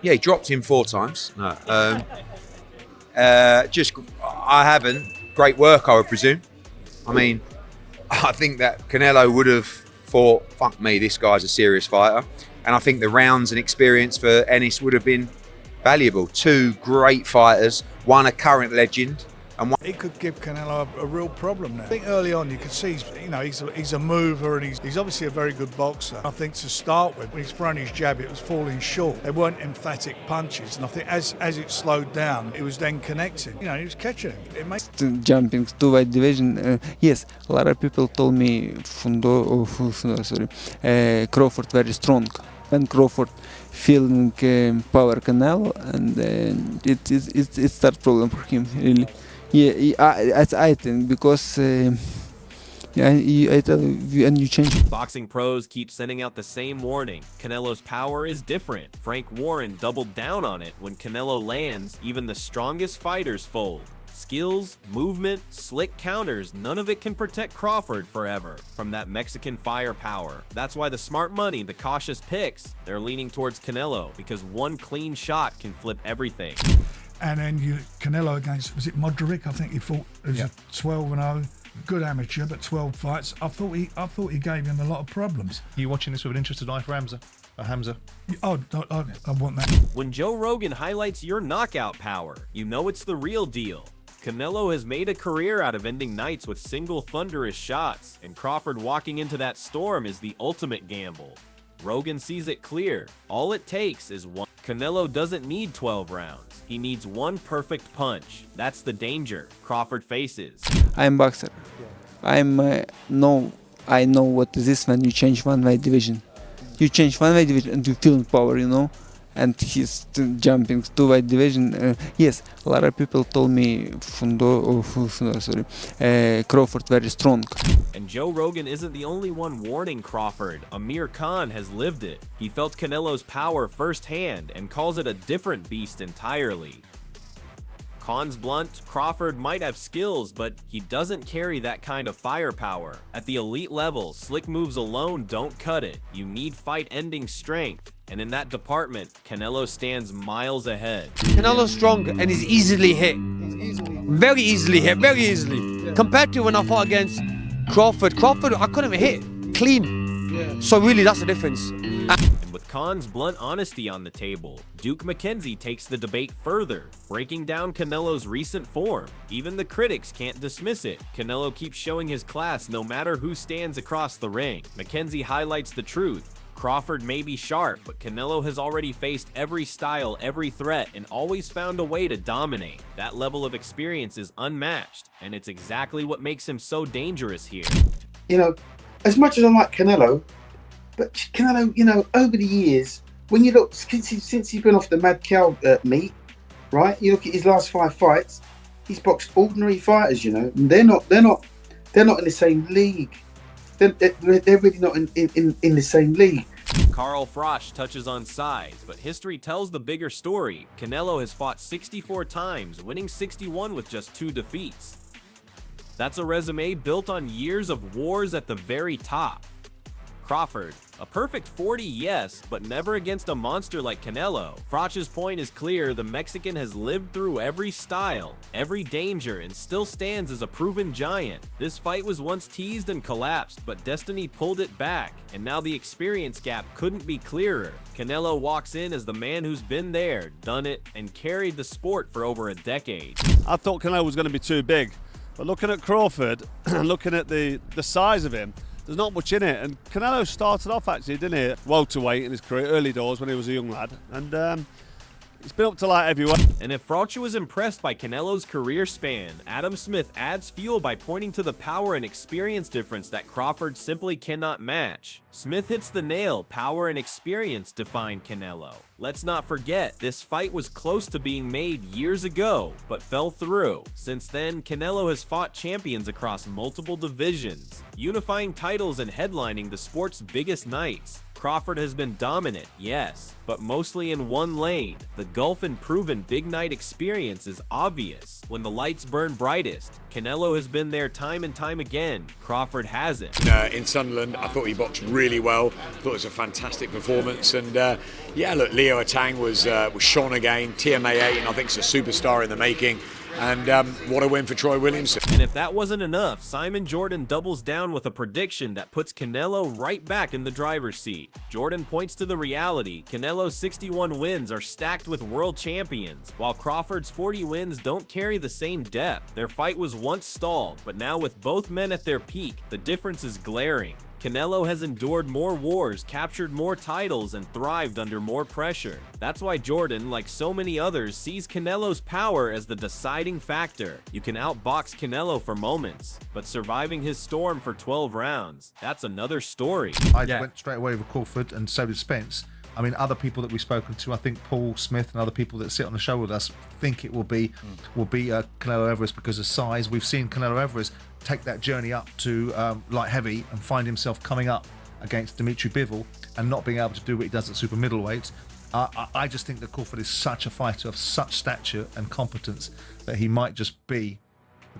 Yeah, he dropped him 4 times. No, I haven't. Great work, I would presume. I mean, I think that Canelo would have thought, fuck me, this guy's a serious fighter. And I think the rounds and experience for Ennis would have been valuable. 2 great fighters, one a current legend, and one. He could give Canelo a real problem now. I think early on you could see, he's a mover and he's obviously a very good boxer. I think to start with, when he's throwing his jab, it was falling short. They weren't emphatic punches, and I think as it slowed down, it was then connecting. He was catching him. It makes jumping to weight division. Yes, a lot of people told me Crawford very strong. When Crawford feeling power Canelo, and it starts problem for him really. Yeah, I think because I tell you, and you change. Boxing pros keep sending out the same warning. Canelo's power is different. Frank Warren doubled down on it. When Canelo lands, even the strongest fighters fold. Skills, movement, slick counters, none of it can protect Crawford forever from that Mexican firepower. That's why the smart money, the cautious picks, they're leaning towards Canelo, because one clean shot can flip everything. And then Canelo against, was it Modric? I think he fought as a 12-0, good amateur, but 12 fights. I thought he gave him a lot of problems. Are you watching this with an interested eye for Hamza? I want that. When Joe Rogan highlights your knockout power, you know it's the real deal. Canelo has made a career out of ending nights with single thunderous shots, and Crawford walking into that storm is the ultimate gamble. Rogan sees it clear. All it takes is one. Canelo doesn't need 12 rounds. He needs one perfect punch. That's the danger Crawford faces. I'm boxer. I know what is this when you change one weight division. You change one weight division and you feel power, and he's jumping to weight division. Yes, a lot of people told me Crawford very strong. And Joe Rogan isn't the only one warning Crawford. Amir Khan has lived it. He felt Canelo's power firsthand and calls it a different beast entirely. Khan's blunt, Crawford might have skills, but he doesn't carry that kind of firepower. At the elite level, slick moves alone don't cut it. You need fight-ending strength. And in that department, Canelo stands miles ahead. Canelo's strong and he's easily hit. Very easily hit, very easily. Yeah. Compared to when I fought against Crawford, I couldn't even hit clean. Yeah. So really, that's the difference. And with Khan's blunt honesty on the table, Duke McKenzie takes the debate further, breaking down Canelo's recent form. Even the critics can't dismiss it. Canelo keeps showing his class no matter who stands across the ring. McKenzie highlights the truth. Crawford may be sharp, but Canelo has already faced every style, every threat, and always found a way to dominate. That level of experience is unmatched, and it's exactly what makes him so dangerous here. As much as I like Canelo, but Canelo, over the years, when you look, since he's been off the mad cow meat, right? You look at his last 5 fights, he's boxed ordinary fighters, and they're not in the same league. They're really not in the same league. Carl Frosch touches on size, but history tells the bigger story. Canelo has fought 64 times, winning 61 with just 2 defeats. That's a resume built on years of wars at the very top. Crawford, a perfect 40, yes, but never against a monster like Canelo. Frosch's point is clear. The Mexican has lived through every style, every danger, and still stands as a proven giant. This fight was once teased and collapsed, but destiny pulled it back, and now the experience gap couldn't be clearer. Canelo walks in as the man who's been there, done it, and carried the sport for over a decade. I thought Canelo was going to be too big, but looking at Crawford, looking at the size of him, there's not much in it. And Canelo started off actually, didn't he, welterweight in his career, early doors when he was a young lad, and he's been up to light everywhere. And if Froch was impressed by Canelo's career span, Adam Smith adds fuel by pointing to the power and experience difference that Crawford simply cannot match. Smith hits the nail. Power and experience define Canelo. Let's not forget, this fight was close to being made years ago, but fell through. Since then, Canelo has fought champions across multiple divisions, unifying titles and headlining the sport's biggest nights. Crawford has been dominant, yes, but mostly in one lane. The gulf in proven big night experience is obvious. When the lights burn brightest, Canelo has been there time and time again. Crawford hasn't. In Sunderland, I thought he boxed really really well. Thought it was a fantastic performance, and yeah, look, Leo Atang was shone again. TMA 8, and I think it's a superstar in the making. And what a win for Troy Williamson. And if that wasn't enough, Simon Jordan doubles down with a prediction that puts Canelo right back in the driver's seat. Jordan points to the reality: Canelo's 61 wins are stacked with world champions, while Crawford's 40 wins don't carry the same depth. Their fight was once stalled, but now with both men at their peak, the difference is glaring. Canelo has endured more wars, captured more titles, and thrived under more pressure. That's why Jordan, like so many others, sees Canelo's power as the deciding factor. You can outbox Canelo for moments, but surviving his storm for 12 rounds, that's another story. I went straight away with Crawford, and so did Spence. I mean, other people that we've spoken to, I think Paul Smith and other people that sit on the show with us think it will be Canelo Alvarez because of size. We've seen Canelo Alvarez take that journey up to light heavy and find himself coming up against Dimitri Bivol and not being able to do what he does at super middleweight. I just think that Crawford is such a fighter of such stature and competence that he might just be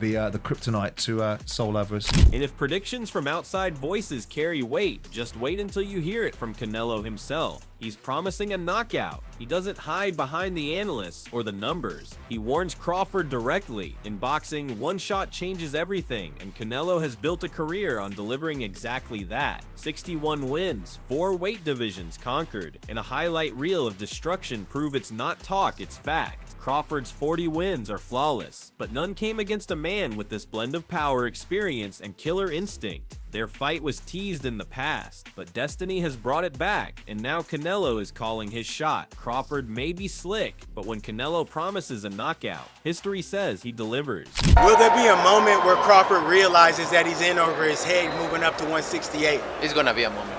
the kryptonite to Saul Alvarez. And if predictions from outside voices carry weight, just wait until you hear it from Canelo himself. He's promising a knockout. He doesn't hide behind the analysts or the numbers. He warns Crawford directly. In boxing, one shot changes everything, and Canelo has built a career on delivering exactly that. 61 wins, 4 weight divisions conquered, and a highlight reel of destruction prove it's not talk, it's fact. Crawford's 40 wins are flawless, but none came against a man with this blend of power, experience, and killer instinct. Their fight was teased in the past, but destiny has brought it back, and now Canelo is calling his shot. Crawford may be slick, but when Canelo promises a knockout, history says he delivers. Will there be a moment where Crawford realizes that he's in over his head moving up to 168? It's gonna be a moment.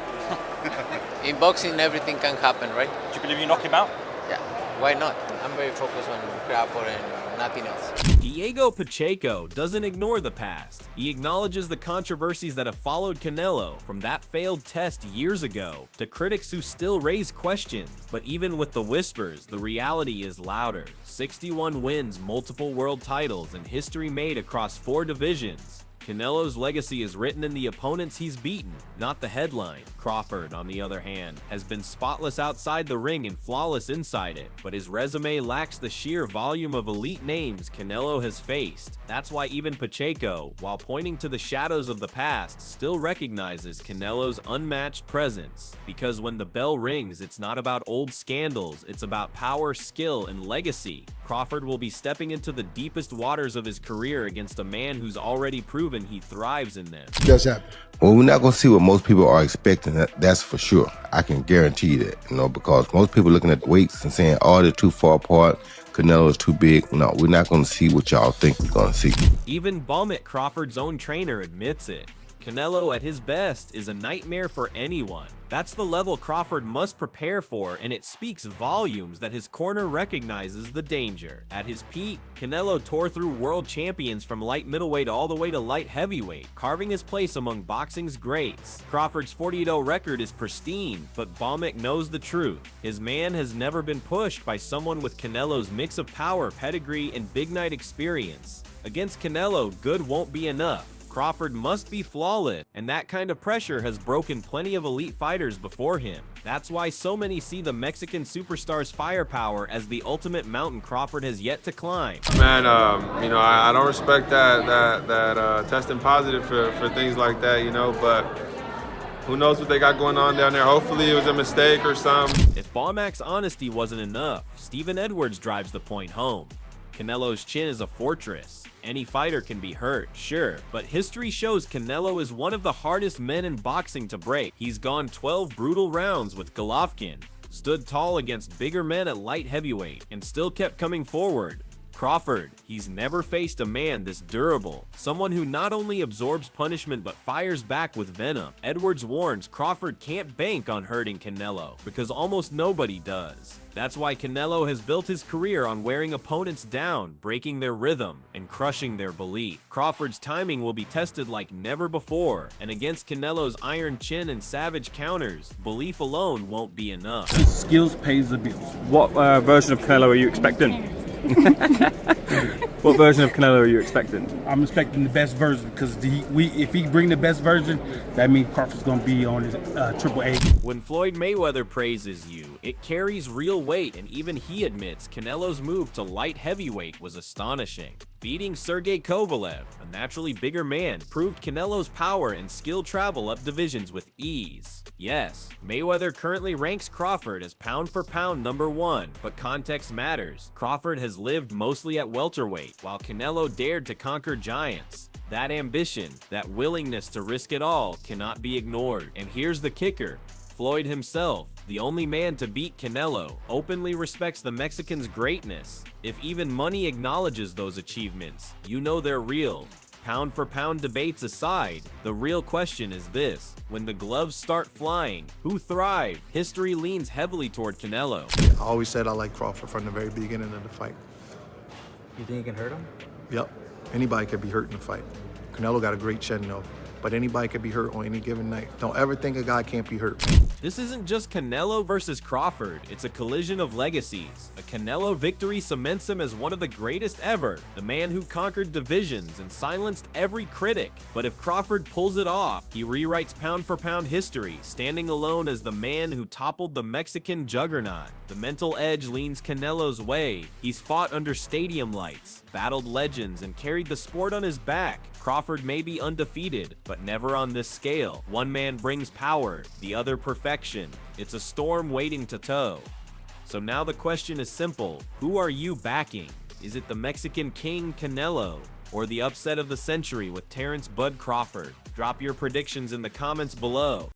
In boxing, everything can happen, right? Do you believe you knock him out? Yeah, why not? I'm very focused on Crawford and nothing else. Diego Pacheco doesn't ignore the past. He acknowledges the controversies that have followed Canelo, from that failed test years ago to critics who still raise questions. But even with the whispers, the reality is louder. 61 wins, multiple world titles, and history made across 4 divisions. Canelo's legacy is written in the opponents he's beaten, not the headline. Crawford, on the other hand, has been spotless outside the ring and flawless inside it, but his resume lacks the sheer volume of elite names Canelo has faced. That's why even Pacheco, while pointing to the shadows of the past, still recognizes Canelo's unmatched presence. Because when the bell rings, it's not about old scandals, it's about power, skill, and legacy. Crawford will be stepping into the deepest waters of his career against a man who's already proven he thrives in them. Does happen. Well, we're not going to see what most people are expecting. That's for sure. I can guarantee you that, because most people looking at the weights and saying, oh, they're too far apart, Canelo's too big. No, we're not going to see what y'all think we're going to see. Even Baumit, Crawford's own trainer, admits it. Canelo at his best is a nightmare for anyone. That's the level Crawford must prepare for, and it speaks volumes that his corner recognizes the danger. At his peak, Canelo tore through world champions from light middleweight all the way to light heavyweight, carving his place among boxing's greats. Crawford's 40-0 record is pristine, but Baumit knows the truth. His man has never been pushed by someone with Canelo's mix of power, pedigree, and big night experience. Against Canelo, good won't be enough. Crawford must be flawless, and that kind of pressure has broken plenty of elite fighters before him. That's why so many see the Mexican superstar's firepower as the ultimate mountain Crawford has yet to climb. Man, I don't respect that testing positive for things like that, but who knows what they got going on down there. Hopefully it was a mistake or something. If Baumac's honesty wasn't enough, Stephen Edwards drives the point home. Canelo's chin is a fortress. Any fighter can be hurt, sure, but history shows Canelo is one of the hardest men in boxing to break. He's gone 12 brutal rounds with Golovkin, stood tall against bigger men at light heavyweight, and still kept coming forward. Crawford, he's never faced a man this durable, someone who not only absorbs punishment but fires back with venom. Edwards warns Crawford can't bank on hurting Canelo, because almost nobody does. That's why Canelo has built his career on wearing opponents down, breaking their rhythm, and crushing their belief. Crawford's timing will be tested like never before, and against Canelo's iron chin and savage counters, belief alone won't be enough. Skills pays the bills. What version of Canelo are you expecting? What version of Canelo are you expecting? I'm expecting the best version because if he bring the best version, that means Crawford's going to be on his Triple A. When Floyd Mayweather praises you, it carries real weight, and even he admits Canelo's move to light heavyweight was astonishing. Beating Sergey Kovalev, a naturally bigger man, proved Canelo's power and skill travel up divisions with ease. Yes, Mayweather currently ranks Crawford as pound for pound #1, but context matters. Crawford has lived mostly at welterweight, while Canelo dared to conquer giants. That ambition, that willingness to risk it all, cannot be ignored. And here's the kicker. Floyd himself, the only man to beat Canelo, openly respects the Mexican's greatness. If even money acknowledges those achievements, you know they're real. Pound for pound debates aside, the real question is this: when the gloves start flying, who thrived? History leans heavily toward Canelo. I always said I like Crawford from the very beginning of the fight. You think you can hurt him? Yep. Anybody could be hurt in a fight. Canelo got a great chin though, but anybody could be hurt on any given night. Don't ever think a guy can't be hurt. This isn't just Canelo versus Crawford, it's a collision of legacies. A Canelo victory cements him as one of the greatest ever, the man who conquered divisions and silenced every critic. But if Crawford pulls it off, he rewrites pound for pound history, standing alone as the man who toppled the Mexican juggernaut. The mental edge leans Canelo's way. He's fought under stadium lights, battled legends, and carried the sport on his back. Crawford may be undefeated, but never on this scale. One man brings power, the other perfection. It's a storm waiting to tow. So now the question is simple. Who are you backing? Is it the Mexican king Canelo, or the upset of the century with Terence "Bud" Crawford? Drop your predictions in the comments below.